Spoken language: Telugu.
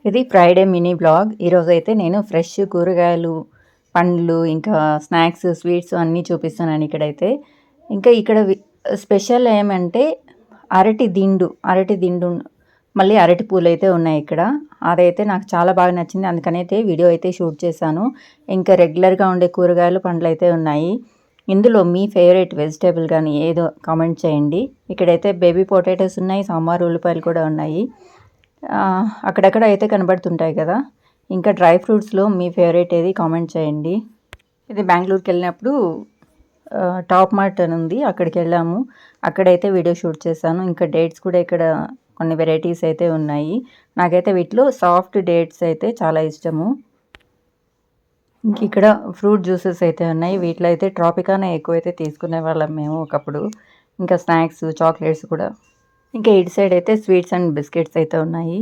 ఇది ఫ్రైడే మినీ బ్లాగ్. ఈరోజైతే నేను ఫ్రెష్ కూరగాయలు, పండ్లు, ఇంకా స్నాక్స్, స్వీట్స్ అన్నీ చూపిస్తున్నాను ఇక్కడైతే. ఇంకా ఇక్కడ స్పెషల్ ఏమంటే అరటి దిండు మళ్ళీ అరటి పూలైతే ఉన్నాయి ఇక్కడ. అదైతే నాకు చాలా బాగా నచ్చింది. అందుకనైతే వీడియో అయితే షూట్ చేశాను. ఇంకా రెగ్యులర్గా ఉండే కూరగాయలు, పండ్లు అయితే ఉన్నాయి. ఇందులో మీ ఫేవరెట్ వెజిటేబుల్ కానీ ఏదో కామెంట్ చేయండి. ఇక్కడైతే బేబీ పొటాటోస్ ఉన్నాయి, సాంబార్ ఉల్లిపాయలు కూడా ఉన్నాయి. అక్కడక్కడ అయితే కనబడుతుంటాయి కదా. ఇంకా డ్రై ఫ్రూట్స్లో మీ ఫేవరెట్ ఏది కామెంట్ చేయండి. ఇది బెంగళూరుకి వెళ్ళినప్పుడు టాప్ మార్ట్ అని ఉంది, అక్కడికి వెళ్ళాము. అక్కడైతే వీడియో షూట్ చేశాను. ఇంకా డేట్స్ కూడా ఇక్కడ కొన్ని వెరైటీస్ అయితే ఉన్నాయి. నాకైతే వీటిలో సాఫ్ట్ డేట్స్ అయితే చాలా ఇష్టము. ఇంక ఇక్కడ ఫ్రూట్ జ్యూసెస్ అయితే ఉన్నాయి. వీటిలో అయితే ట్రాపికానే ఎక్కువైతే తీసుకునే వాళ్ళం మేము ఒకప్పుడు. ఇంకా స్నాక్స్, చాక్లెట్స్ కూడా. ఇంకా ఇటు సైడ్ అయితే స్వీట్స్ అండ్ బిస్కెట్స్ అయితే ఉన్నాయి.